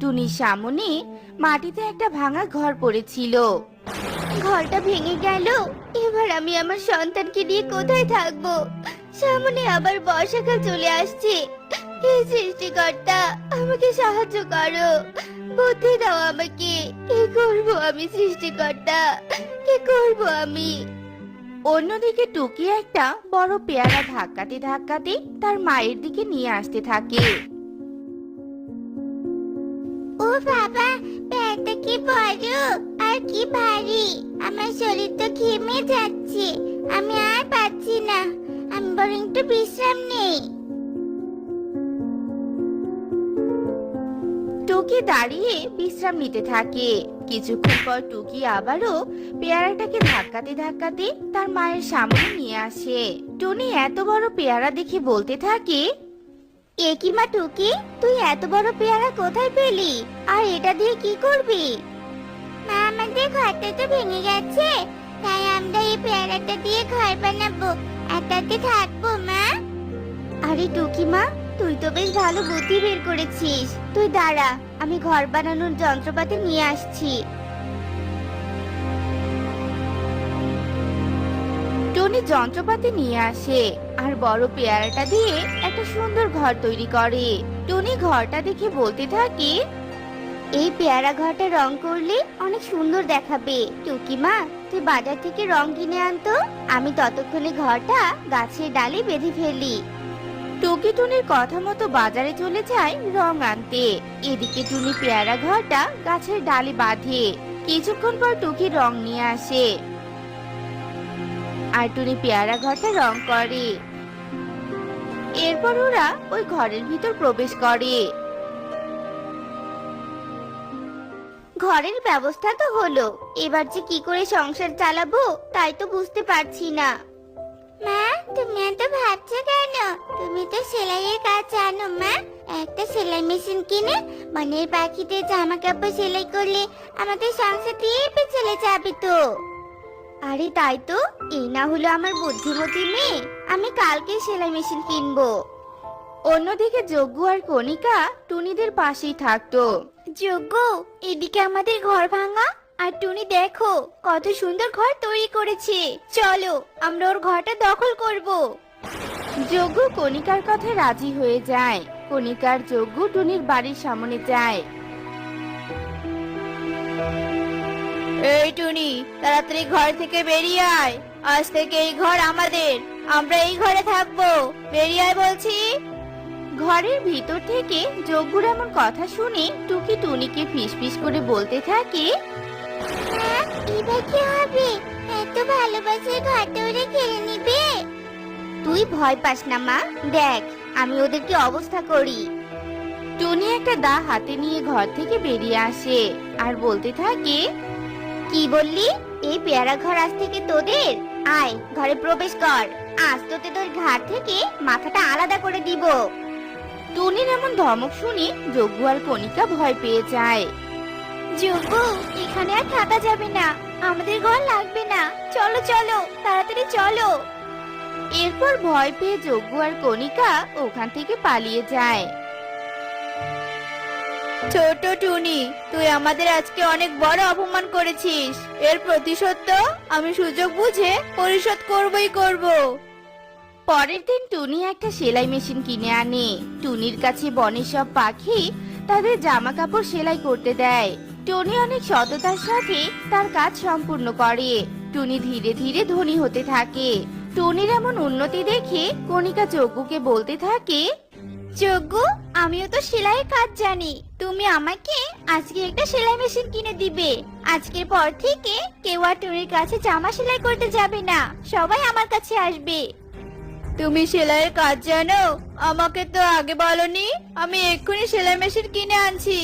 টুনির সামনে মাটিতে একটা ভাঙা ঘর পড়েছিল। ঘরটা ভেঙে গেল, এবার আমি আমার সন্তানকে নিয়ে কোথায় থাকবো? সামনে আবার বর্ষাকাল চলে আসছে। হে সৃষ্টিকর্তা, আমাকে সাহায্য করো, বুদ্ধি দাও আমাকে। কি করব আমি সৃষ্টিকর্তা, কি করব আমি? অন্যদিকে টুকি একটা বড় পেয়ারা ধাক্কাতে ধাক্কাতে তার মায়ের দিকে নিয়ে আসতে থাকে। ও বাবা, পেয়ারটা কি বড় আর কি ভারী! আমার শরীর তো ঘেমে যাচ্ছে, আমি আর পাচ্ছি না। আমি বরং একটু বিশ্রাম নেই। টুকি দাঁড়িয়ে বিশ্রাম নিতে থাকে। কিছুক্ষণ পর টুকি আবারও পেয়ারাটাকে ধাক্কাতে ধাক্কাতে তার মায়ের সামনে নিয়ে আসে। টুনি এত বড় পেয়ারা দেখে বলতে থাকে, এ কি মা টুকি, তুই এত বড় পেয়ারা কোথায় পেলি? আর এটা দিয়ে কি করবি? মা, আমাদের ঘরটা তো ভেঙে গেছে, তাই আমরা এই পেয়ারাটা দিয়ে ঘর বানাবো, এটাতে থাকবো মা। আরে টুকি মা, তুই তো বেশ ভালো বুদ্ধি বের করেছিস। তুই দাঁড়া, আমি ঘর বানানোর যন্ত্রপাতি নিয়ে আসছি। টনি যন্ত্রপাতি নিয়ে আসে আর বড় পেয়ারাটা দিয়ে একটা সুন্দর ঘর তৈরি করে। টনি ঘরটা দেখে বলতে থাকে, এই পেয়ারা ঘরটা রং করলে অনেক সুন্দর দেখাবে। টুকি মা, তুই বাজার থেকে রং কিনে আনতো, আমি ততক্ষণে ঘরটা গাছের ডালে বেঁধে ফেলি। টুকি টুনির কথা মতো বাজারে চলে যায় রং আনতে। এদিকে টুনি পেয়ারা ঘরটা গাছের ডালে বাঁধে। কিছুক্ষণ পর টুকি রং নিয়ে আসে আর টুনি পেয়ারা ঘরটা রং করে। এরপর ওরা ওই ঘরের ভিতর প্রবেশ করে। ঘরের ব্যবস্থা তো হলো, এবার যে কি করে সংসার চালাবো তাই তো বুঝতে পারছি না। মা, তুমি এত ভাবছো কেন? তুমি তো সেলাইয়ের কাজ জানো মা। একটা সেলাই মেশিন কিনে মনের পাখিদের জামা কাপড় সেলাই করলে আমাদের সংসার দিয়ে চলে যাবে তো। আরে তাই তো, এই না হলো আমার বুদ্ধিমতী মেয়ে, আমি কালকে সেলাই মেশিন কিনবো। অন্যদিকে যজ্ঞ আর কণিকা টুনিদের পাশেই থাকতো। যজ্ঞ, এদিকে আমাদের ঘর ভাঙা, আর টুনি দেখো কত সুন্দর ঘর তৈরি করেছে, চলো আমরা ওর ঘরটা দখল করব। যজ্ঞ কণিকার কথায় রাজি হয়ে যায়। কণিকার যজ্ঞ টুনির বাড়ির সামনে যায়। এই টুনি, তাড়াতাড়ি ঘর থেকে বেরিয়ে আয়, আজ থেকে এই ঘর আমাদের, আমরা এই ঘরে থাকবো, বেরিয়ে আয় বলছি। ঘরের ভিতর থেকে যজ্ঞর এমন কথা শুনে টুকি টুনিকে ফিসফিস করে বলতে থাকে, এবার কি হবে? এত ভালোবাসার ঘরটা ওরা কেড়ে নিবে। তুই ভয় পাস না মা, দেখ আমি ওদের কি অবস্থা করি। টুনি একটা দা হাতে নিয়ে ঘর থেকে বেরিয়ে আসে আর বলতে থাকে, কি বললি? এই পেয়ারা ঘর আজ থেকে তোদের? আয় ঘরে প্রবেশ কর, আজ তোতে তোর ঘাট থেকে মাথাটা আলাদা করে দিব। টুনির এমন ধমক শুনে যজ্ঞ আর কণিকা ভয় পেয়ে যায়। যজ্ঞ, এখানে আর থাকা যাবে না, আমাদের ঘর লাগবে না, চলো চলো তাড়াতাড়ি চলো। এরপর ভয় পেয়ে যজ্ঞ আর কণিকা ওখান থেকে পালিয়ে যায়। ছোট টুনি, তুই আমাদের আজকে অনেক বড় অপমান করেছিস, এর প্রতিশোধ তো আমি সুযোগ বুঝে পরিশোধ করবই করব। পরের দিন টুনি একটা সেলাই মেশিন কিনে আনে। টুনির কাছে বনের সব পাখি তাদের জামা কাপড় সেলাই করতে দেয়। টুনি অনেক সততার সাথে তার কাজ সম্পূর্ণ করে। টুনি ধীরে ধীরে ধনী হতে থাকে। টুনির এমন উন্নতি দেখে কণিকা যজ্ঞকে বলতে থাকে, যজ্ঞ, আমিও তো সেলাইয়ের কাজ জানি, তুমি আমাকে আজকে একটা সেলাই মেশিন কিনে দিবে। আজকের পর থেকে কেউ আর টুনির কাছে জামা সেলাই করতে যাবে না, সবাই আমার কাছে আসবে। তুমি সেলাইয়ের কাজ জানো? আমাকে তো আগে বলনি, আমি এক্ষুনি সেলাই মেশিন কিনে আনছি।